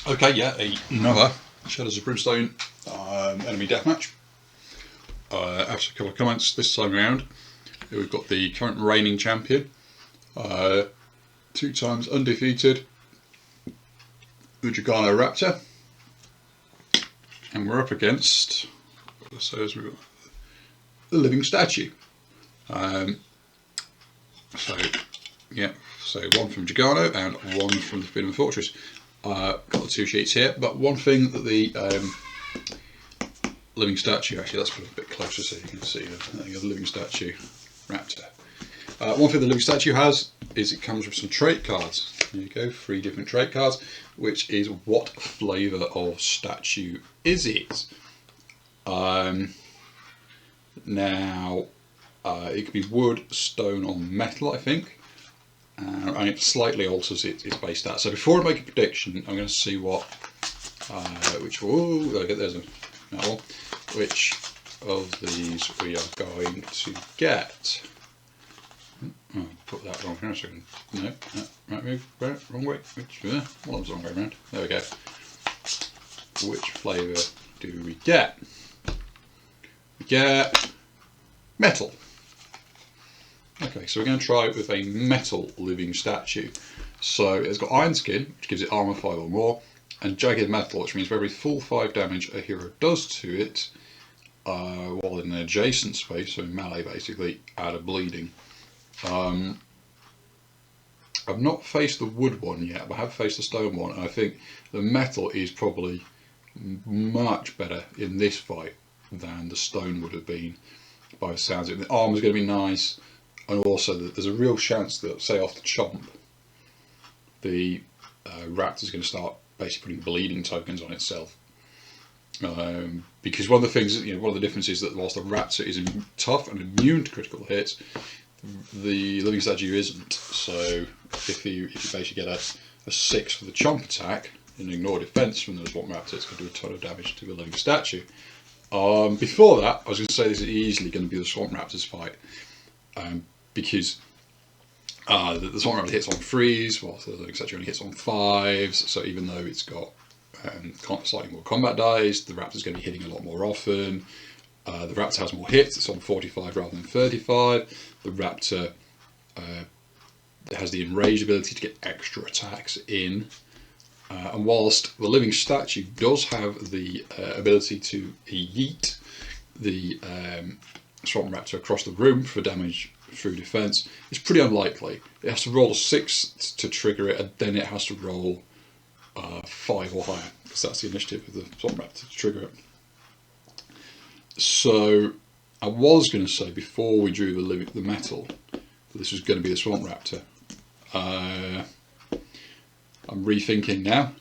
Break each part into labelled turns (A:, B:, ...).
A: Okay, yeah, another Shadows of Brimstone enemy deathmatch. After a couple of comments this time around, we've got the current reigning champion, 2 times undefeated, the Jargano Raptor, and we're up against, so we've got the living statue. So one from Jargano and one from the Forbidden Fortress. Got the 2 sheets here, but one thing that the living statue, actually let's put it a bit closer so you can see the living statue raptor. One thing the living statue has is it comes with some trait cards. There you go, 3 different trait cards, which is what flavour of statue is it? Now, it could be wood, stone or metal, I think. And it slightly alters its base stats. So before I make a prediction, I'm going to see what, which of these we are going to get. Oh, put that wrong for a second. No, right move, wrong way. One of them's the wrong way around. There we go. Which flavour do we get? We get metal. Okay, so we're going to try it with a metal living statue. So it's got iron skin, which gives it armour 5 or more, and jagged metal, which means for every full 5 damage a hero does to it, while in an adjacent space, so in melee basically, add a bleeding. I've not faced the wood one yet, but I have faced the stone one, and I think the metal is probably much better in this fight than the stone would have been, by the sounds of it. The armour's going to be nice. And also, there's a real chance that, say, off the chomp, the raptor's going to start basically putting bleeding tokens on itself. Because one of the things, one of the differences is that whilst the raptor is tough and immune to critical hits, the living statue isn't. So if you basically get a 6 for the chomp attack and ignore defense from the Swamp Raptor, it's going to do a ton of damage to the living statue. Before that, I was going to say this is easily going to be the Swamp Raptor's fight. Because the Swamp Raptor hits on 3s, whilst the living statue only hits on 5s, so even though it's got slightly more combat dice, the Raptor's going to be hitting a lot more often. The Raptor has more hits, it's on 45 rather than 35. The Raptor has the enraged ability to get extra attacks in. And whilst the living statue does have the ability to yeet the Swamp Raptor across the room for damage through defense, it's pretty unlikely. It has to roll a 6 to trigger it, and then it has to roll 5 or higher, because that's the initiative of the Swamp Raptor to trigger it. So I was going to say before we drew the metal that this was going to be the Swamp Raptor. I'm rethinking now.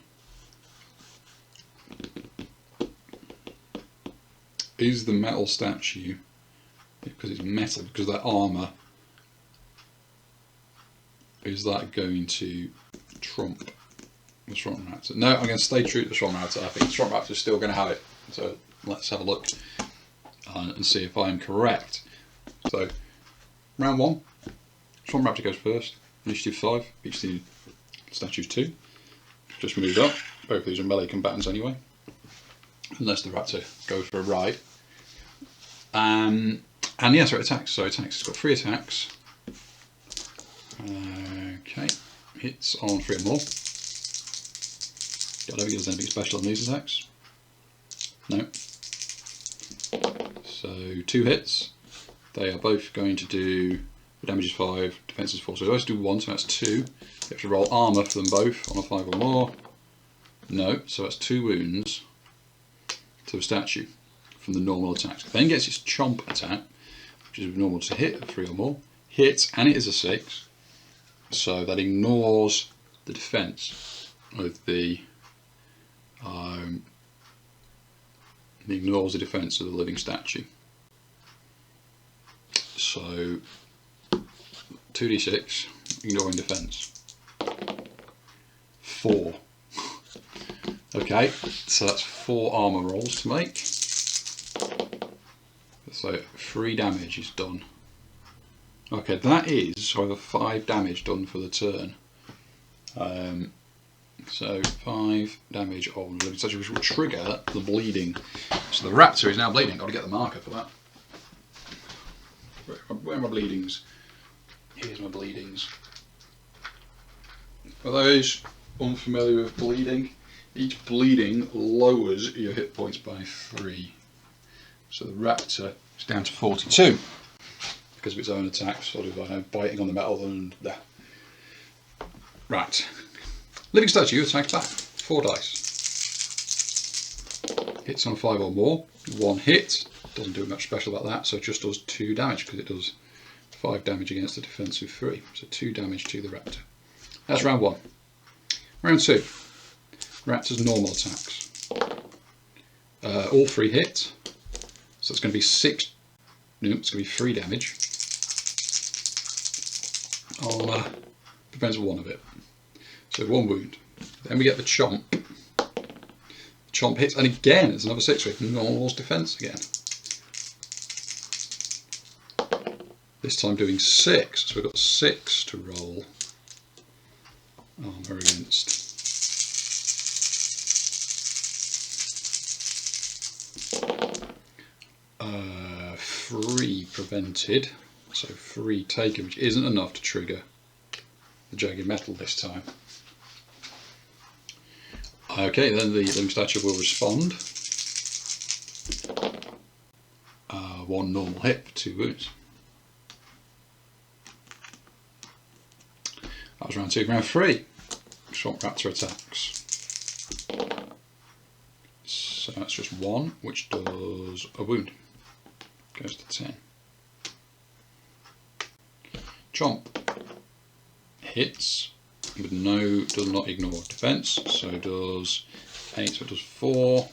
A: Is the metal statue, because it's metal, because of that armour, is that going to trump the Swamp Raptor? No, I'm going to stay true to the Swamp Raptor. I think the Swamp Raptor is still going to have it. So let's have a look and see if I'm correct. So, round 1, Swamp Raptor goes first, initiative 5, each the statues 2. Just moved up. Both of these are melee combatants anyway, unless the Raptor goes for a ride. And yeah, so it attacks. So it attacks. It's got 3 attacks. Okay, hits on 3 or more. I don't think there's anything special on these attacks. No. So 2 hits. They are both going to do, the damage is 5, defense is 4. So let's do 1, so that's 2. You have to roll armour for them both on a 5 or more. No, so that's 2 wounds to the statue from the normal attacks. It then gets its chomp attack, which is normal to hit, 3 or more. Hits, and it is a 6. So that ignores the defense of the living statue. So 2d6, ignoring defense. 4. Okay, so that's 4 armour rolls to make. So 3 damage is done. Okay, that is over 5 damage done for the turn. So 5 damage on the living statue, which will trigger the bleeding. So the raptor is now bleeding. I've got to get the marker for that. Where are my bleedings? Here's my bleedings. For those unfamiliar with bleeding, each bleeding lowers your hit points by 3. So the raptor is down to 42 because of its own attack, sort of biting on the metal and there. Right. Living statue attacks back. 4 dice. Hits on a 5 or more. 1 hit. Doesn't do much special about that, so it just does 2 damage because it does 5 damage against a defensive 3. So 2 damage to the raptor. That's round 1. Round 2. Raptor's normal attacks. All 3 hit. So it's going to be 6. No, it's going to be 3 damage. Armour prevents 1 of it. So 1 wound. Then we get the chomp. The chomp hits, and again it's another 6 with normal defense again. This time doing 6, so we've got 6 to roll. Armour against. 3 prevented, so 3 taken, which isn't enough to trigger the jagged metal this time. Okay, then the living statue will respond. 1 normal hit for 2 wounds. That was round 2. Round 3, Swamp Raptor attacks. So that's just 1, which does a wound. Goes to 10. Chomp hits, but no, does not ignore defense, so does 8, so it does 4.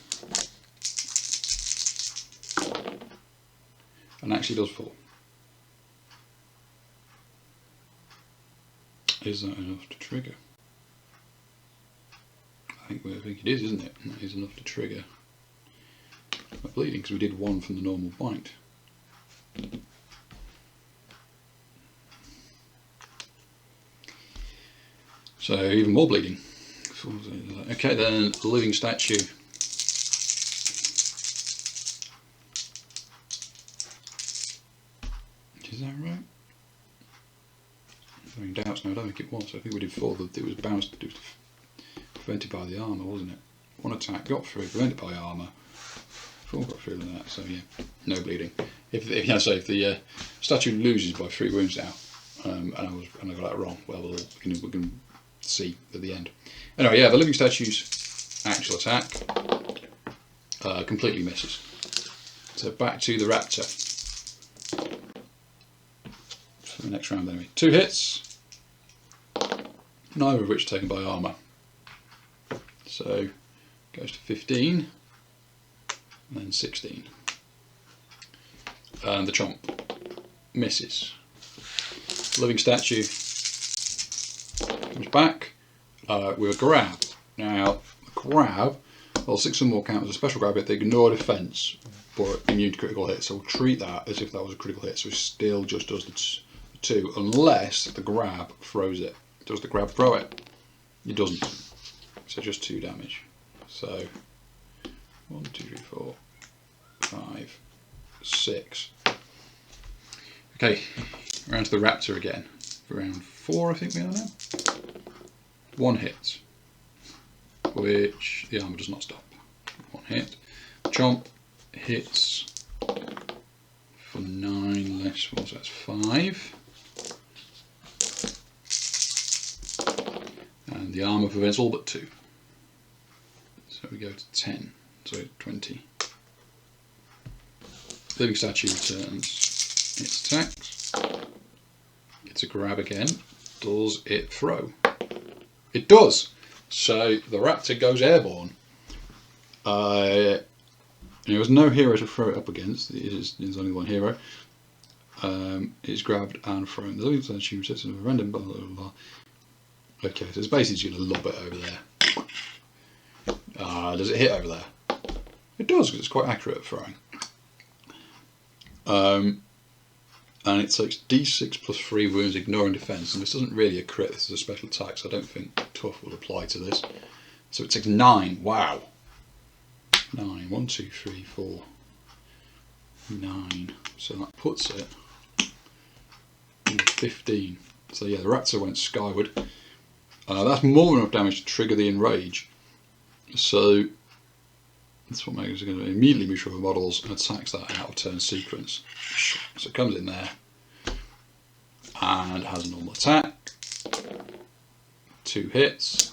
A: And actually does 4. Is that enough to trigger? I think it is, isn't it? That is enough to trigger my bleeding, because we did 1 from the normal bite. So even more bleeding. Okay, then the living statue. Is that right? I'm having doubts now. I don't think it was. I think we did 4. That it was bounced. It was prevented by the armour, wasn't it? 1 attack got through, prevented by armour. 4 got through that. So yeah, no bleeding. If the statue loses by 3 wounds now, and I got that wrong, well, we can see at the end. Anyway, yeah, the living statue's actual attack completely misses. So back to the raptor. For the next round, anyway. 2 hits, neither of which taken by armour. So goes to 15, and then 16. And the chomp misses. Living statue comes back with a grab. Now, the grab, well, 6 or more count as a special grab hit. They ignore defense, but immune to critical hits. So we'll treat that as if that was a critical hit. So it still just does the 2, unless the grab throws it. Does the grab throw it? It doesn't. So just 2 damage. So 1, 2, 3, 4, 5, 6. Okay, round to the raptor again. For round 4, I think we are now. 1 hit, which the armour does not stop. 1 hit. Chomp hits for 9 less 4, so that's 5. And the armour prevents all but 2. So we go to 10, so 20. Living statue returns its attacks. It's a grab again. Does it throw? It does! So the raptor goes airborne. There was no hero to throw it up against. There's only 1 hero. It's grabbed and thrown. The living statue sits in a random blah blah blah. Okay, so it's basically just going to lob it over there. Does it hit over there? It does, because it's quite accurate at throwing. and it takes d6 plus 3 wounds, ignoring defence, and this isn't really a crit, this is a special attack, so I don't think tough will apply to this. So it takes 9, wow. 9, 1, 2, 3, 4, 9, so that puts it in 15. So yeah, the Raptor went skyward. That's more than enough damage to trigger the enrage. So that's what makes it going to immediately move through the models and attacks that out of turn sequence. So it comes in there and has a normal attack. 2 hits.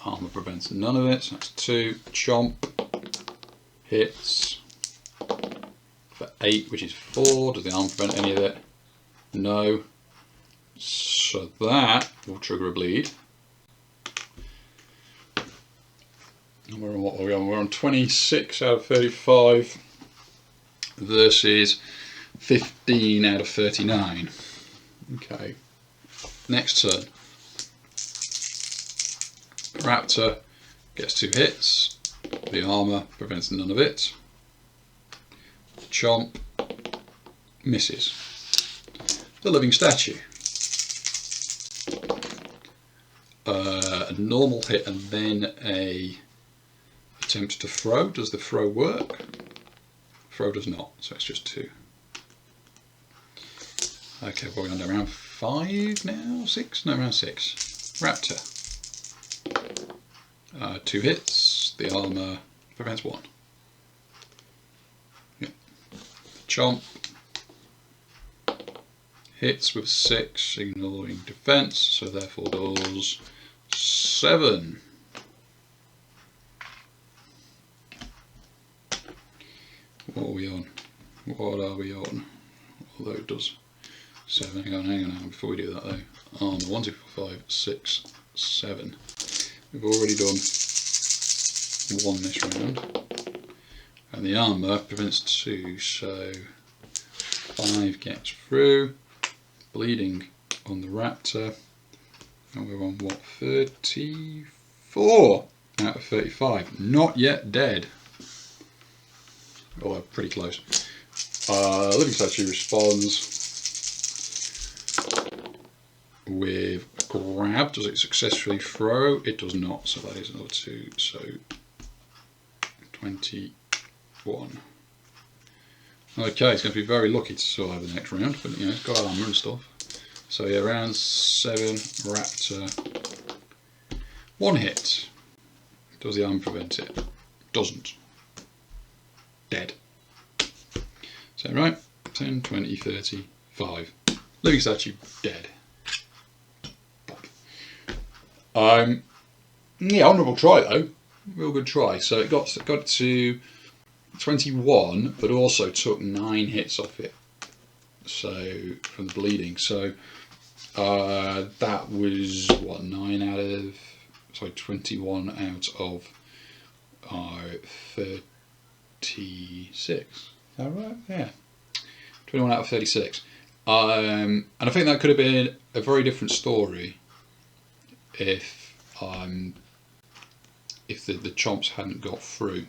A: Armour prevents none of it, so that's 2. Chomp. Hits. For 8, which is 4. Does the armour prevent any of it? No. So that will trigger a bleed. And we're on what are we on? We're on 26 out of 35 versus 15 out of 39. Okay. Next turn. Raptor gets 2 hits. The armour prevents none of it. Chomp misses. The living statue. A normal hit and then a attempt to throw. Does the throw work? Throw does not, so it's just 2. Okay, we're on to round 5 now? 6? No, round 6. Raptor. 2 hits. The armour prevents 1. Yep. Chomp. Hits with 6, ignoring defence, so therefore does 7. What are we on? What are we on? Although it does 7. Hang on, before we do that though. Armour 1, 2, 4, 5, 6, 7. We've already done 1 this round. And the armour prevents 2, so 5 gets through. Bleeding on the Raptor. And we're on what? 34 out of 35. Not yet dead. Oh, pretty close. Living statue responds with a grab. Does it successfully throw? It does not, so that is another 2. So 21. Okay, it's going to be very lucky to survive the next round, but you know, it's got armour and stuff. So yeah, round 7, Raptor. 1 hit. Does the armour prevent it? Doesn't. Dead. So right, 10, 20, 30, 5. Living statue, dead. Yeah, honourable try though. Real good try. So it got to 21, but also took 9 hits off it. So from the bleeding. So that was what, 21 out of 36. Is that right? Yeah. 21 out of 36. And I think that could have been a very different story if the chomps hadn't got through.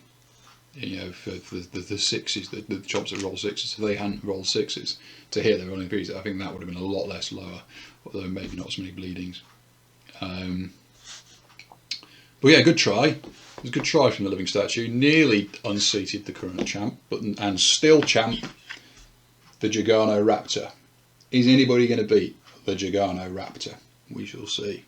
A: You know, for the 6s, the chomps that roll 6s, if they hadn't rolled 6s to hit their rolling beats, I think that would have been a lot less lower, although maybe not so many bleedings. But yeah, good try. It was a good try from the living statue. Nearly unseated the current champ, and still champ, the Jargano Raptor. Is anybody going to beat the Jargano Raptor? We shall see.